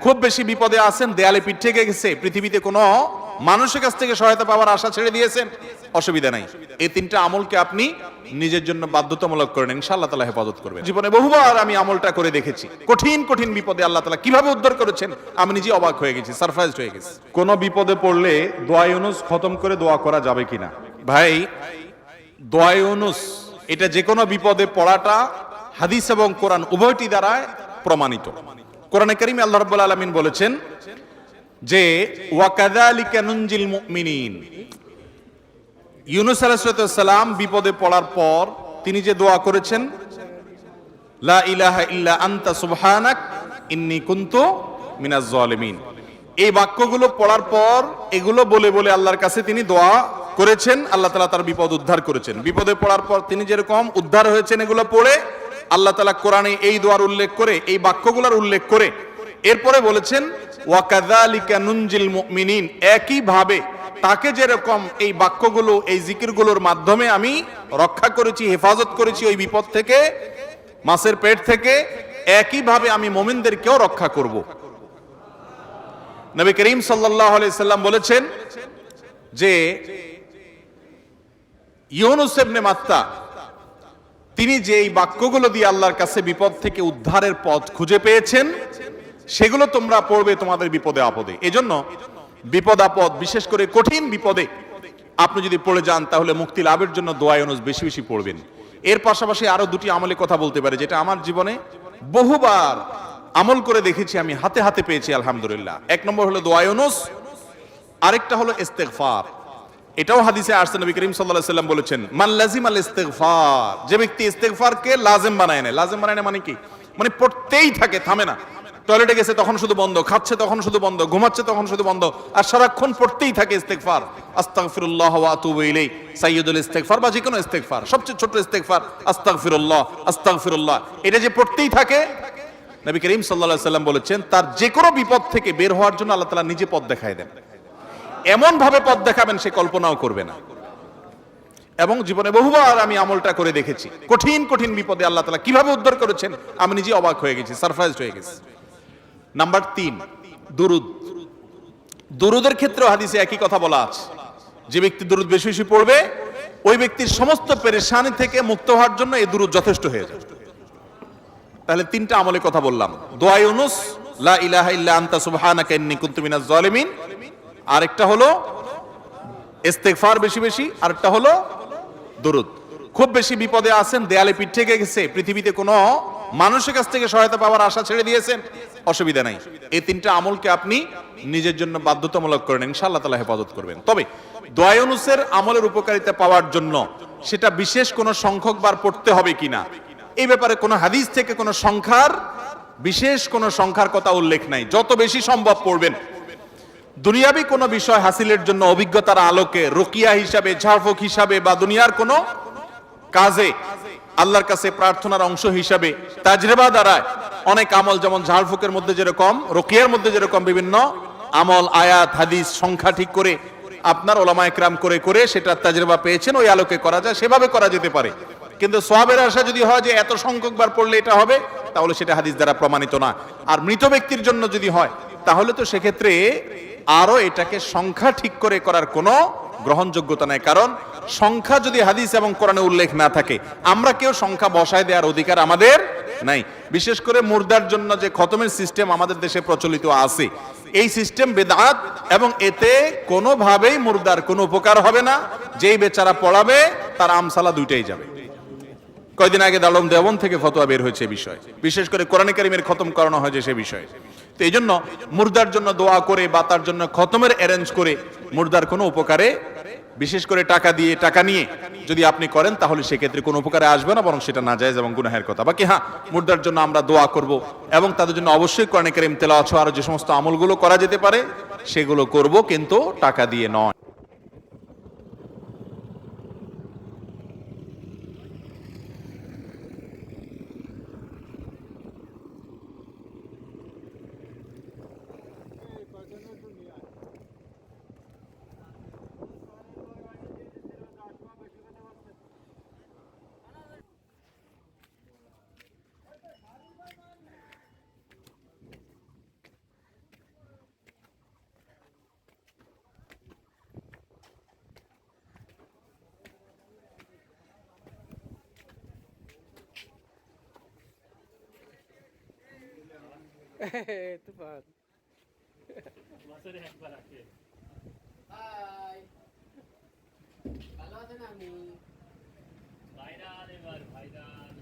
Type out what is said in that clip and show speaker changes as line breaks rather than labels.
খুব বেশি বিপদে আছেন, দেয়ালে পিঠ থেকে গেছে, পৃথিবীতে কোনো মানুষের কাছ থেকে সহায়তা পাওয়ার আশা ছেড়ে দিয়েছেন, অসুবিধা নাই। এই তিনটা আমলকে আপনি নিজের জন্য বাধ্যতামূলক করেন, ইনশাআল্লাহ তাআলা হেফাজত করবেন। জীবনে বহুবার আমি আমলটা করে দেখেছি, কঠিন কঠিন বিপদে আল্লাহ তাআলা কিভাবে উদ্ধার করেছেন আমি নিজে অবাক হয়ে গেছি, সারপ্রাইজড হয়ে গেছি।
কোন বিপদে পড়লে দোয়া ইউনুস খতম করে দোয়া করা যাবে কিনা?
ভাই, দোয়া ইউনুস এটা যে কোনো বিপদে পড়াটা হাদিস এবং কোরআন উভয়টি দ্বারা প্রমাণিত। কোরআনে কারীমে আল্লাহ রাব্বুল আলামিন বলেছেন যে ওয়া কাযালিকা নুনজিল মুমিনিন। ইউনুস আলাইহিস সালাম বিপদে পড়ার পর তিনি যে দোয়া করেছেন, লা ইলাহা ইল্লা আনতা সুবহানাক ইন্নী কুনতু মিনাজ জালিমিন, এই বাক্যগুলো পড়ার পর এগুলো বলে বলে আল্লাহর কাছে তিনি দোয়া করেছেন, আল্লাহ তাআলা তার বিপদ উদ্ধার করেছেন। বিপদে পড়ার পর তিনি যেরকম উদ্ধার হয়েছেন এগুলো পড়ে আল্লাহ তাআলা কোরআনে এই দোয়ার উল্লেখ করে, এই বাক্যগুলোর উল্লেখ করে এরপরে বলেছেন ওয়া কাযালিকা নুনজিল মুমিনিন, একই ভাবে তাকে যেরকম এই বাক্যগুলো, এই জিকিরগুলোর মাধ্যমে আমি রক্ষা করেছি, হেফাজত করেছি ওই বিপদ থেকে, মাছের পেট থেকে, একই ভাবে আমি মুমিনদেরকেও রক্ষা করব। নবী করিম সাল্লাল্লাহু আলাইহি সাল্লাম বলেছেন যে ইউনুস ইবনে মাত্তা তিনি যে এই বাক্যগুলো দিয়ে আল্লাহর কাছে বিপদ থেকে উদ্ধারের পথ খুঁজে পেয়েছেন, সেগুলো তোমরা পড়বে তোমাদের বিপদে আপদে। এজন্য বিপদ আপদ, বিশেষ করে কঠিন বিপদে আপনি যদি পড়ে যান তাহলে মুক্তি লাভের জন্য দোয়া ইউনুস বেশি বেশি পড়বেন। এর পাশাপাশি আরো দুটি আমলের কথা বলতে পারে, যেটা আমার জীবনে বহুবার আমল করে দেখেছি, আমি হাতে হাতে পেয়েছি আলহামদুলিল্লাহ। এক নম্বর হলো দোয়া ইউনুস, আরেকটা হলো ইস্তেগফার। এটাও হাদিসে আসছে, নবী করিম সাল্লাল্লাহু আলাইহি সাল্লাম বলেছেন মান লাজিমাল ইস্তেগফার, যে ব্যক্তি ইস্তেগফারকে লাজিম বানায় নেয়। লাজিম বানায় নেয় মানে কি? মানে পড়তেই থাকে, থামে না। টয়লেটে গেছে তখন শুধু বন্ধ, খাচ্ছে তখন শুধু বন্ধ, ঘুমাচ্ছে তখন শুধু বন্ধ, আর সারাক্ষণ পড়তেই থাকে ইস্তেগফার। আস্তাগফিরুল্লাহ ওয়া আতুবু ইলাইহি, সাইয়্যিদুল ইস্তেগফার বা যে কোনো ইস্তেগফার, সবচেয়ে ছোট ইস্তেগফার আস্তাগফিরুল্লাহ আস্তাগফিরুল্লাহ, এটা যে পড়তেই থাকে, নবী করিম সাল্লাল্লাহু আলাইহি সাল্লাম বলেছেন তার যে কোনো বিপদ থেকে বের হওয়ার জন্য আল্লাহ তাআলা নিজে পথ দেখায় দেন। এমন ভাবে পথ দেখাবেন সে কল্পনাও করবে না। এবং জীবনে বহুবার আমি আমলটা করে দেখেছি, কঠিন কঠিন বিপদে আল্লাহ তাআলা কিভাবে উদ্ধার করেছেন আমি নিজে অবাক হয়ে গেছি, সারপ্রাইজড হয়ে গেছি। নাম্বার 3, দুরুদ। দুরুদের ক্ষেত্রেও হাদিসে একই কথা বলা আছে, যে ব্যক্তি দুরুদ বেশি বেশি পড়বে ওই ব্যক্তির সমস্ত পেরেশানি থেকে মুক্ত হওয়ার জন্য এই দুরুদ যথেষ্ট হয়ে যায়। তাহলে 3টা আমলের কথা বললাম, দোয়া ইউনুস, লা ইলাহা ইল্লা আনতা সুবহানাকা ইন্নী কুনতু মিনাজ জালিমিন, আরেকটা হলো ইস্তেগফার বেশি বেশি, আরেকটা হলো দুরুদ। খুব বেশি বিপদে আছেন, দেয়ালে পিঠ থেকে গেছে, পৃথিবীতে কোনো মানুষের কাছ থেকে সহায়তা পাওয়ার আশা ছেড়ে দিয়েছেন, অসুবিধা নাই। এই 3টা আমলকে আপনি নিজের জন্য বাধ্যতামূলক করেন, ইনশাআল্লাহ তাআলা হেফাজত করবেন। তবে দোয়া ইউনুসের আমলের উপকারিতা পাওয়ার জন্য সেটা বিশেষ কোনো সংখ্যক বার পড়তে হবে কিনা, এই ব্যাপারে কোনো হাদিস থেকে কোনো সংখ্যার, বিশেষ কোনো সংখ্যার কথা উল্লেখ নাই। যত বেশি সম্ভব পড়বেন। দুনিয়াবি কোনো বিষয় হাসিলের জন্য অভিজ্ঞতার আলোকে, রুকিয়া হিসাবে, ঝাড়ফুঁক হিসাবে, বা দুনিয়ার কোনো কাজে আল্লাহর কাছে প্রার্থনার অংশ হিসাবে তাজরিবা দ্বারা অনেক আমল, যেমন ঝাড়ফুঁকের মধ্যে যেরকম, রুকিয়ার মধ্যে যেরকম বিভিন্ন আমল, আয়াত, হাদিস, সংখ্যা ঠিক করে আপনার ওলামা একরাম করে করে সেটা তাজরিবা পেয়েছেন, ওই আলোকে করা যায়, সেভাবে করা যেতে পারে। কিন্তু সওয়াবের আশা যদি হয় যে এত সংখ্যক বার পড়লে এটা হবে, তাহলে সেটা হাদিস দ্বারা প্রমাণিত না। আর মৃত ব্যক্তির জন্য যদি হয় তাহলে তো সেক্ষেত্রে আরো এটাকে সংখ্যা ঠিক করে করার কোনো গ্রহণযোগ্যতা নাই। কারণ সংখ্যা যদি হাদিস এবং কোরআনে উল্লেখ না থাকে, আমরা কেউ সংখ্যা বসায় দেওয়ার অধিকার আমাদের নাই। বিশেষ করে মুর্দার জন্য যে খতমের সিস্টেম আমাদের দেশে প্রচলিত আছে, এই সিস্টেম বেদাত, এবং এতে কোনোভাবেই মুর্দার কোনো উপকার হবে না। যেই বেচারা পড়াবে তার আমসালা দুইটাই যাবে। কয়দিন আগে দালম দেওবন্দ থেকে ফতোয়া বের হয়েছে বিষয়, বিশেষ করে কোরআনে কারীমের খতম করানো হয় যে সে বিষয়ে। তো এই জন্য মুর্দার জন্য দোয়া করে বা তার জন্য খতমের অ্যারেঞ্জ করে মুর্দার কোনো উপকারে, বিশেষ করে টাকা দিয়ে, টাকা নিয়ে যদি আপনি করেন তাহলে সেক্ষেত্রে কোনো উপকারে আসবে না, বরং সেটা নাজায়েজ এবং গুনাহের কথা। বাকি হ্যাঁ, মুর্দার জন্য আমরা দোয়া করব এবং তাদের জন্য অবশ্যই কোরআনে কারীম তেলাওয়াত সহ আরো যে সমস্ত আমলগুলো করা যেতে পারে সেগুলো করব, কিন্তু টাকা দিয়ে নয়।
তুফান
বছরে একবার আসে।
হাই ভালো আছেন আপনি
ভাইরাল এবার ভাইরাল